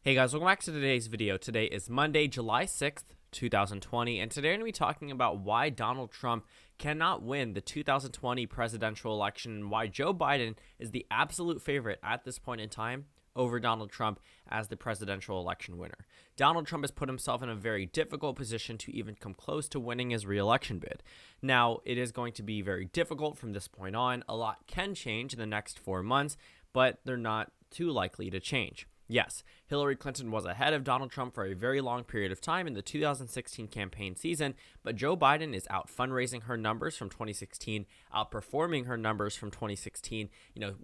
Hey guys, welcome back to today's video. Today is Monday, July 6th, 2020, and today we're going to be talking about why Donald Trump cannot win the 2020 presidential election and why Joe Biden is the absolute favorite at this point in time over Donald Trump as the presidential election winner. Donald Trump has put himself in a very difficult position to even come close to winning his re-election bid. Now, it is going to be very difficult from this point on. A lot can change in the next 4 months, but they're not too likely to change. Yes, Hillary Clinton was ahead of Donald Trump for a very long period of time in the 2016 campaign season, but Joe Biden is out fundraising her numbers from 2016, outperforming her numbers from 2016.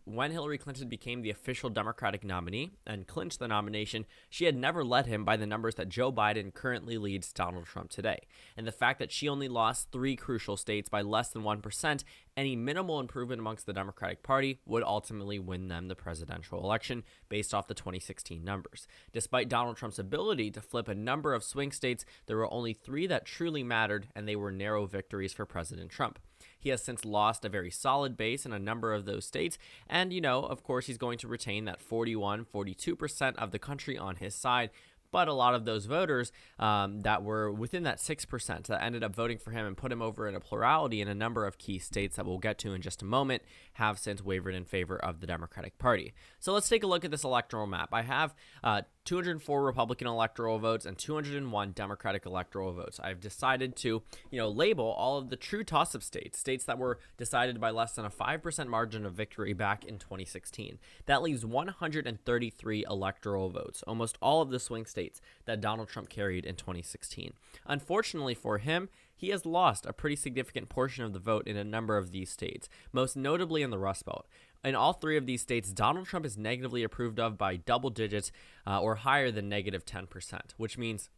When Hillary Clinton became the official Democratic nominee and clinched the nomination, she had never led him by the numbers that Joe Biden currently leads Donald Trump today. And the fact that she only lost 3 crucial states by less than 1%, any minimal improvement amongst the Democratic Party would ultimately win them the presidential election based off the 2016 numbers. Despite Donald Trump's ability to flip a number of swing states, there were only 3 that truly mattered, and they were narrow victories for President Trump. He has since lost a very solid base in a number of those states, and of course, he's going to retain that 42% of the country on his side. But a lot of those voters that were within that 6% that ended up voting for him and put him over in a plurality in a number of key states that we'll get to in just a moment have since wavered in favor of the Democratic Party. So let's take a look at this electoral map. I have 204 Republican electoral votes and 201 Democratic electoral votes. I've decided to, label all of the true toss-up states that were decided by less than a 5% margin of victory back in 2016. That leaves 133 electoral votes, almost all of the swing states that Donald Trump carried in 2016. Unfortunately for him, he has lost a pretty significant portion of the vote in a number of these states, most notably in the Rust Belt. In all 3 of these states, Donald Trump is negatively approved of by double digits or higher than negative 10%, which means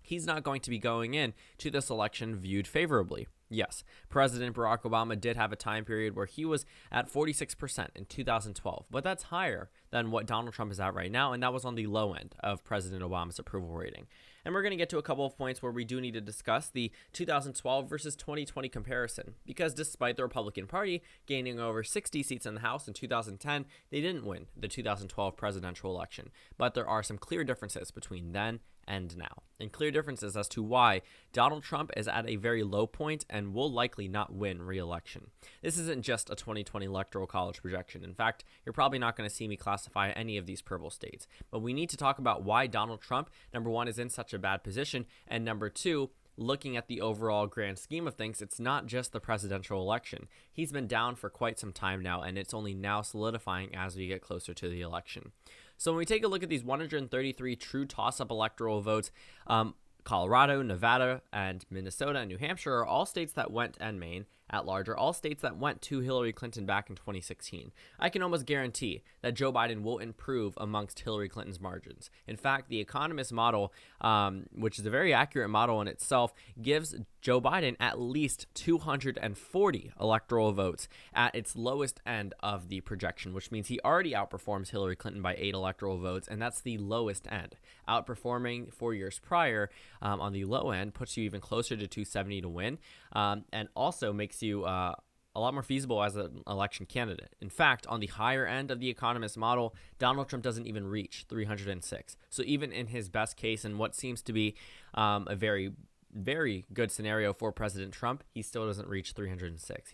he's not going to be going in to this election viewed favorably. Yes, President Barack Obama did have a time period where he was at 46% in 2012, but that's higher than what Donald Trump is at right now, and that was on the low end of President Obama's approval rating. And we're going to get to a couple of points where we do need to discuss the 2012 versus 2020 comparison, because despite the Republican Party gaining over 60 seats in the House in 2010, they didn't win the 2012 presidential election. But there are some clear differences between then and now, and clear differences as to why Donald Trump is at a very low point and will likely not win re-election. This isn't just a 2020 electoral college projection. In fact, you're probably not going to see me classify any of these purple states, but we need to talk about why Donald Trump, number one, is in such a bad position, and number two, looking at the overall grand scheme of things, it's not just the presidential election. He's been down for quite some time now, and it's only now solidifying as we get closer to the election. So when we take a look at these 133 true toss-up electoral votes, Colorado, Nevada, and Minnesota and New Hampshire are all states that went, and Maine at large, are all states that went to Hillary Clinton back in 2016. I can almost guarantee that Joe Biden will improve amongst Hillary Clinton's margins. In fact, the Economist model, which is a very accurate model in itself, gives Joe Biden at least 240 electoral votes at its lowest end of the projection, which means he already outperforms Hillary Clinton by 8 electoral votes, and that's the lowest end. Outperforming 4 years prior on the low end puts you even closer to 270 to win, and also makes you a lot more feasible as an election candidate. In fact, on the higher end of the Economist model, Donald Trump doesn't even reach 306. So even in his best case and what seems to be a very good scenario for President Trump, he still doesn't reach 306.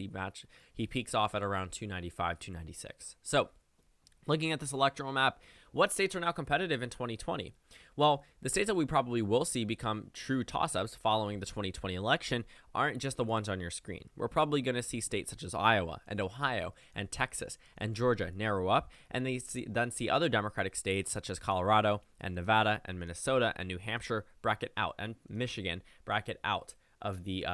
He peaks off at around 295, 296. So looking at this electoral map, what states are now competitive in 2020? Well, the states that we probably will see become true toss-ups following the 2020 election aren't just the ones on your screen. We're probably going to see states such as Iowa and Ohio and Texas and Georgia narrow up, and then see other Democratic states such as Colorado and Nevada and Minnesota and New Hampshire bracket out, and Michigan bracket out of the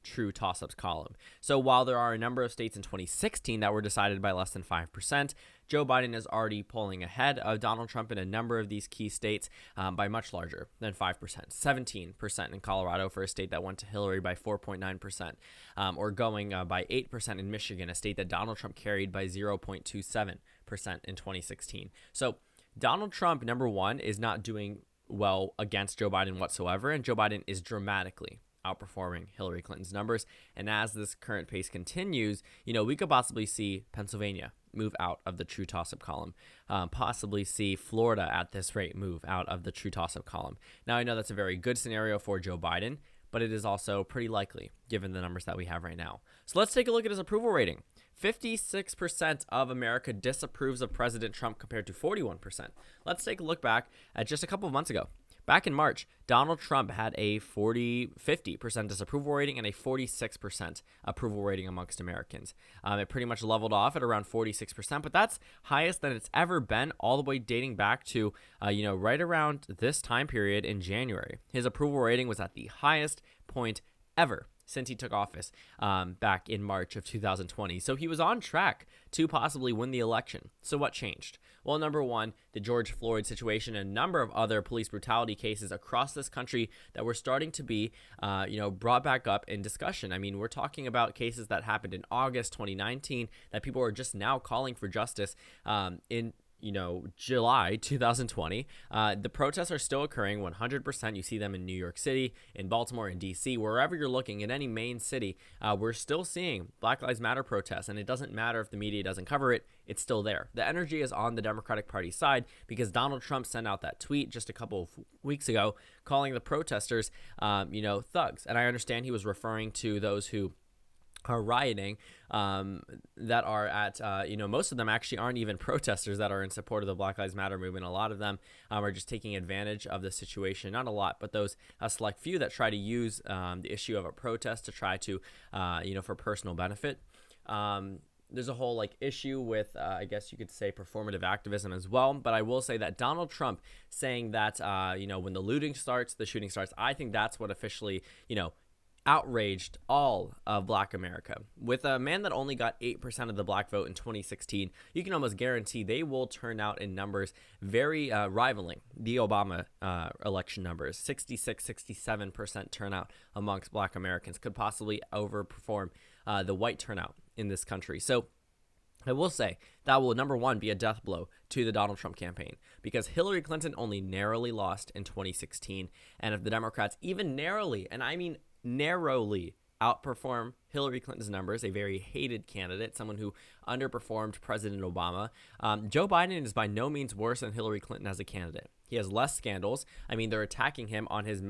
true toss-ups column. So while there are a number of states in 2016 that were decided by less than 5%, Joe Biden is already pulling ahead of Donald Trump in a number of these key states by much larger than 5%, 17% in Colorado for a state that went to Hillary by 4.9%, or going by 8% in Michigan, a state that Donald Trump carried by 0.27% in 2016. So Donald Trump, number one, is not doing well against Joe Biden whatsoever, and Joe Biden is dramatically outperforming Hillary Clinton's numbers. And as this current pace continues, we could possibly see Pennsylvania move out of the true toss-up column. Possibly see Florida at this rate move out of the true toss-up column. Now, I know that's a very good scenario for Joe Biden, but it is also pretty likely given the numbers that we have right now. So let's take a look at his approval rating. 56% of America disapproves of President Trump compared to 41%. Let's take a look back at just a couple of months ago. Back in March, Donald Trump had a 50% disapproval rating and a 46% approval rating amongst Americans. It pretty much leveled off at around 46%, but that's highest than it's ever been, all the way dating back to, right around this time period in January. His approval rating was at the highest point ever since he took office back in March of 2020. So he was on track to possibly win the election. So what changed? Well, number one, the George Floyd situation and a number of other police brutality cases across this country that were starting to be, brought back up in discussion. I mean, we're talking about cases that happened in August 2019 that people are just now calling for justice in July 2020. The protests are still occurring 100%. You see them in New York City, in Baltimore, in DC, wherever you're looking, in any main city. We're still seeing Black Lives Matter protests, and it doesn't matter if the media doesn't cover it. It's still there. The energy is on the Democratic Party side because Donald Trump sent out that tweet just a couple of weeks ago calling the protesters, thugs. And I understand he was referring to those who are rioting, that are at, most of them actually aren't even protesters that are in support of the Black Lives Matter movement. A lot of them are just taking advantage of the situation. Not a lot, but those select few that try to use the issue of a protest to try to, for personal benefit. There's a whole issue with, I guess you could say, performative activism as well. But I will say that Donald Trump saying that, when the looting starts, the shooting starts, I think that's what officially, outraged all of Black America. With a man that only got 8% of the Black vote in 2016, you can almost guarantee they will turn out in numbers very rivaling the Obama election numbers. 66-67% turnout amongst Black Americans could possibly overperform the white turnout in this country. So I will say that will, number one, be a death blow to the Donald Trump campaign because Hillary Clinton only narrowly lost in 2016. And if the Democrats even narrowly, and I mean narrowly, outperform Hillary Clinton's numbers, a very hated candidate, someone who underperformed President Obama, Joe Biden is by no means worse than Hillary Clinton as a candidate. He has less scandals. I mean, they're attacking him on his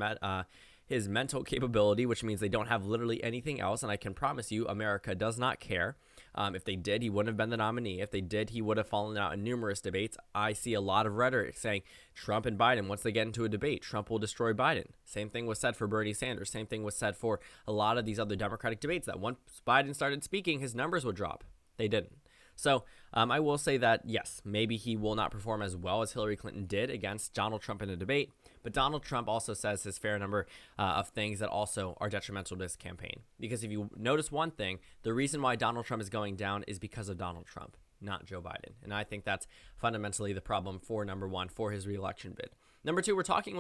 mental capability, which means they don't have literally anything else. And I can promise you, America does not care. If they did, he wouldn't have been the nominee. If they did, he would have fallen out in numerous debates. I see a lot of rhetoric saying Trump and Biden, once they get into a debate, Trump will destroy Biden. Same thing was said for Bernie Sanders. Same thing was said for a lot of these other Democratic debates that once Biden started speaking, his numbers would drop. They didn't. So I will say that, yes, maybe he will not perform as well as Hillary Clinton did against Donald Trump in a debate. But Donald Trump also says his fair number of things that also are detrimental to this campaign. Because if you notice one thing, the reason why Donald Trump is going down is because of Donald Trump, not Joe Biden. And I think that's fundamentally the problem for number one, for his reelection bid. Number two, we're working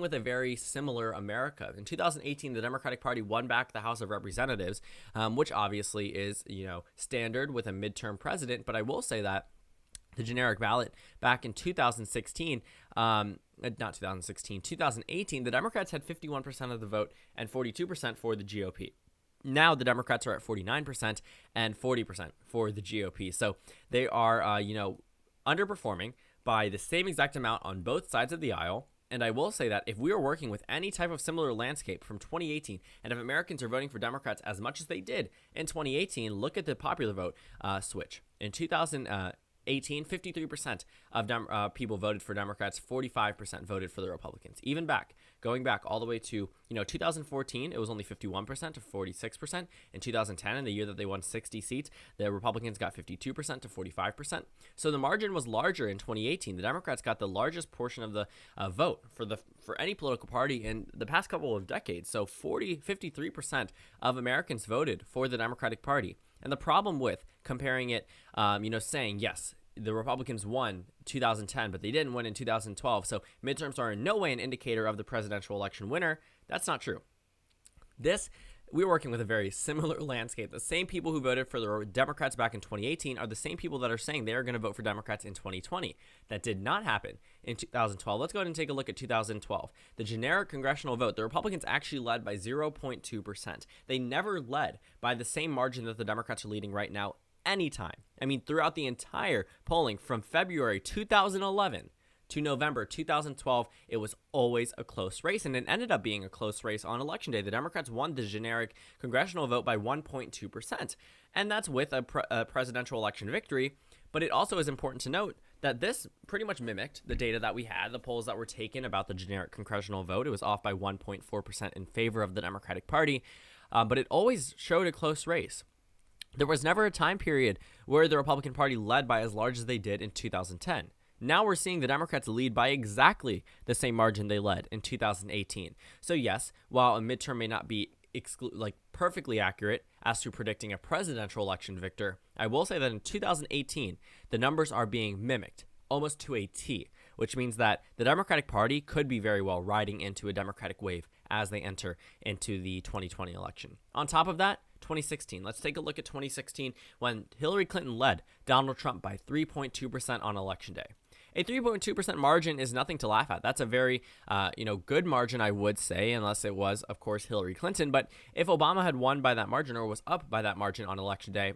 with a very similar America. In 2018, the Democratic Party won back the House of Representatives, which obviously is, standard with a midterm president. But I will say that the generic ballot back in 2018, the Democrats had 51% of the vote and 42% for the GOP. Now the Democrats are at 49% and 40% for the GOP. So they are, underperforming by the same exact amount on both sides of the aisle. And I will say that if we are working with any type of similar landscape from 2018, and if Americans are voting for Democrats as much as they did in 2018, look at the popular vote switch. In 2018, 53% of people voted for Democrats, 45% voted for the Republicans. Even going back all the way to 2014, it was only 51% to 46%. In 2010, in the year that they won 60 seats, the Republicans got 52% to 45%. So the margin was larger in 2018. The Democrats got the largest portion of the vote for any political party in the past couple of decades. So 53% of Americans voted for the Democratic Party. And the problem with comparing it, saying, yes, the Republicans won 2010, but they didn't win in 2012. So midterms are in no way an indicator of the presidential election winner. That's not true. We're working with a very similar landscape. The same people who voted for the Democrats back in 2018 are the same people that are saying they are going to vote for Democrats in 2020. That did not happen in 2012. Let's go ahead and take a look at 2012. The generic congressional vote, the Republicans actually led by 0.2%. They never led by the same margin that the Democrats are leading right now any time. I mean, throughout the entire polling from February 2011 to November 2012, it was always a close race, and it ended up being a close race on Election Day. The Democrats won the generic congressional vote by 1.2%, and that's with a presidential election victory. But it also is important to note that this pretty much mimicked the data that we had, the polls that were taken about the generic congressional vote. It was off by 1.4% in favor of the Democratic Party, but it always showed a close race. There was never a time period where the Republican Party led by as large as they did in 2010. Now we're seeing the Democrats lead by exactly the same margin they led in 2018. So yes, while a midterm may not be perfectly accurate as to predicting a presidential election victor, I will say that in 2018, the numbers are being mimicked almost to a T, which means that the Democratic Party could be very well riding into a Democratic wave as they enter into the 2020 election. On top of that, 2016. Let's take a look at 2016 when Hillary Clinton led Donald Trump by 3.2% on Election Day. A 3.2% margin is nothing to laugh at. That's a very, good margin, I would say, unless it was, of course, Hillary Clinton. But if Obama had won by that margin or was up by that margin on Election Day,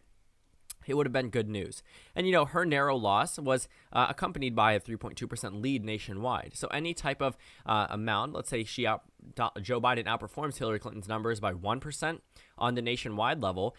it would have been good news. And, her narrow loss was accompanied by a 3.2% lead nationwide. So any type of amount, let's say Joe Biden outperforms Hillary Clinton's numbers by 1% on the nationwide level,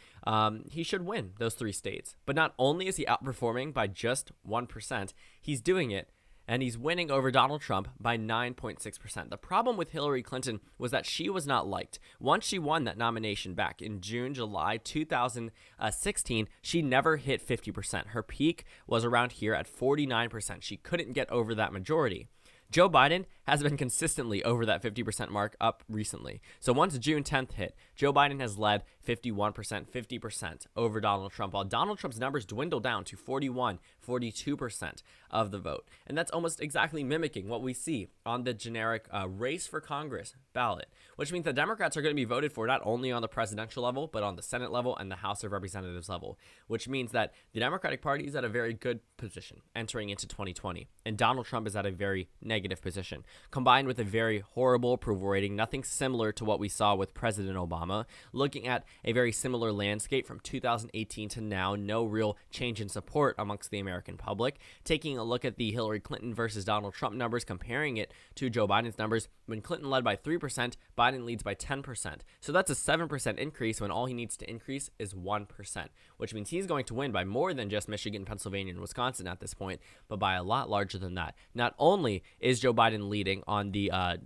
he should win those 3 states. But not only is he outperforming by just 1%, he's doing it and he's winning over Donald Trump by 9.6%. The problem with Hillary Clinton was that she was not liked. Once she won that nomination back in July 2016, she never hit 50%. Her peak was around here at 49%. She couldn't get over that majority. Joe Biden has been consistently over that 50% mark up recently. So once June 10th hit, Joe Biden has led 51%, 50% over Donald Trump, while Donald Trump's numbers dwindle down to 41, 42% of the vote. And that's almost exactly mimicking what we see on the generic race for Congress ballot, which means the Democrats are going to be voted for not only on the presidential level, but on the Senate level and the House of Representatives level, which means that the Democratic Party is at a very good position entering into 2020, and Donald Trump is at a very negative position, combined with a very horrible approval rating, nothing similar to what we saw with President Obama. Looking at a very similar landscape from 2018 to now, no real change in support amongst the American public. Taking a look at the Hillary Clinton versus Donald Trump numbers, comparing it to Joe Biden's numbers, when Clinton led by 3%, Biden leads by 10%. So that's a 7% increase when all he needs to increase is 1%, which means he's going to win by more than just Michigan, Pennsylvania, and Wisconsin at this point, but by a lot larger than that. Not only is Joe Biden leading on the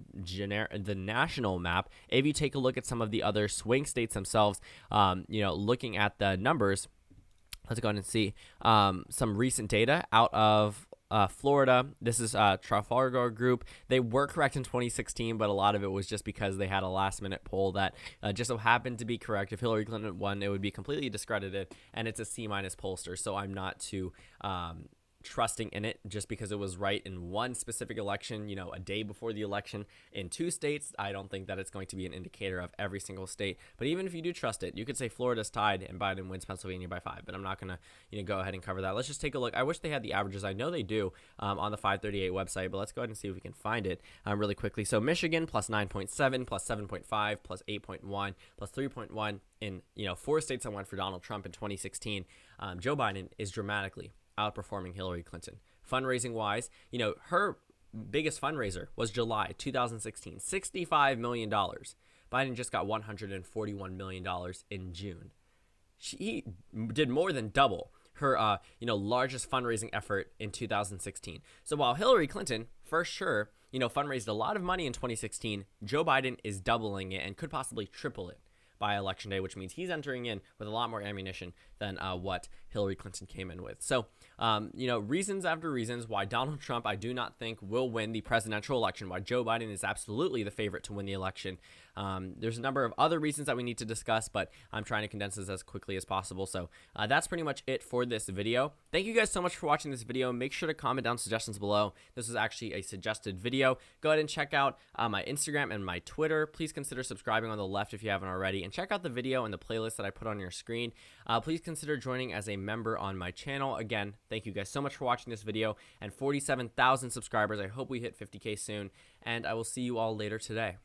national map, if you take a look at some of the other swing states themselves, looking at the numbers, let's go ahead and see some recent data out of Florida. This is Trafalgar Group. They were correct in 2016, but a lot of it was just because they had a last-minute poll that just so happened to be correct. If Hillary Clinton won, it would be completely discredited, and it's a C-minus pollster, so I'm not too trusting in it just because it was right in one specific election, a day before the election in 2 states. I don't think that it's going to be an indicator of every single state. But even if you do trust it, you could say Florida's tied and Biden wins Pennsylvania by 5. But I'm not going to go ahead and cover that. Let's just take a look. I wish they had the averages. I know they do on the 538 website, but let's go ahead and see if we can find it really quickly. So Michigan plus 9.7, plus 7.5, plus 8.1, plus 3.1 in 4 states that went for Donald Trump in 2016. Joe Biden is dramatically outperforming Hillary Clinton. Fundraising wise, her biggest fundraiser was July 2016, $65 million. Biden just got $141 million in June. She did more than double her, largest fundraising effort in 2016. So while Hillary Clinton, for sure, fundraised a lot of money in 2016, Joe Biden is doubling it and could possibly triple it by Election Day, which means he's entering in with a lot more ammunition than what Hillary Clinton came in with. So, reasons after reasons why Donald Trump, I do not think, will win the presidential election, why Joe Biden is absolutely the favorite to win the election. There's a number of other reasons that we need to discuss, but I'm trying to condense this as quickly as possible. So that's pretty much it for this video. Thank you guys so much for watching this video. Make sure to comment down suggestions below. This is actually a suggested video. Go ahead and check out my Instagram and my Twitter. Please consider subscribing on the left if you haven't already, and check out the video and the playlist that I put on your screen. Please consider joining as a member on my channel. Again, thank you guys so much for watching this video, and 47,000 subscribers. I hope we hit 50K soon, and I will see you all later today.